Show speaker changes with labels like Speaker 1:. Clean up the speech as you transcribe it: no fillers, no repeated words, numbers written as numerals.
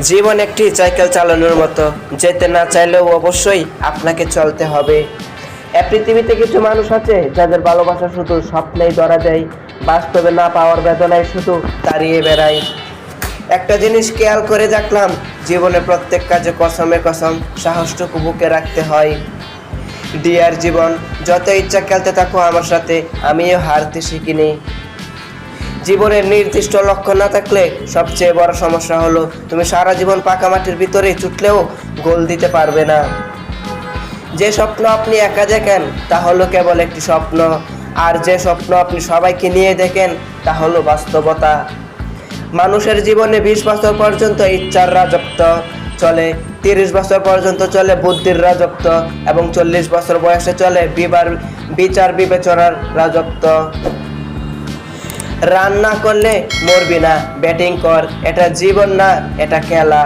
Speaker 1: জীবন একটি সাইকেল চালানোর মতো, যেতে না চাইলেও অবশ্যই আপনাকে চলতে হবে। পৃথিবীতে কিছু মানুষ আছে যাদের ভালোবাসা শুধু স্বপ্নেই ধরা দেয়, বাস্তবে না পাওয়ার বেদনায় শুধু দাঁড়িয়ে বেড়ায়। একটা জিনিস খেয়াল করে দেখলাম, জীবনে প্রত্যেক কাজে কসমে কসম সাহসটুকু বুকে রাখতে হয়। ডিয়ার জীবন, যত ইচ্ছা খেলতে থাকো আমার সাথে, আমিও হারতে শিখিনি। জীবনের নির্দিষ্ট লক্ষ্য না থাকলে সবচেয়ে বড় সমস্যা হলো তুমি সারা জীবন পাকা মাটির ভিতরে ছুটলেও গোল দিতে পারবে না। যে স্বপ্ন আপনি একা দেখেন তা হলো কেবল একটি স্বপ্ন, আর যে স্বপ্ন আপনি সবাইকে নিয়ে দেখেন তা হলো বাস্তবতা। মানুষের জীবনে 20 বছর পর্যন্ত ইচ্ছার রাজত্ব চলে, 30 বছর পর্যন্ত চলে বুদ্ধির রাজত্ব, এবং 40 বছর বয়সে চলে বিচার বিবেচনার রাজত্ব। রান না করলে মরবি না, ব্যাটিং কর, এটা জীবন না, এটা খেলা।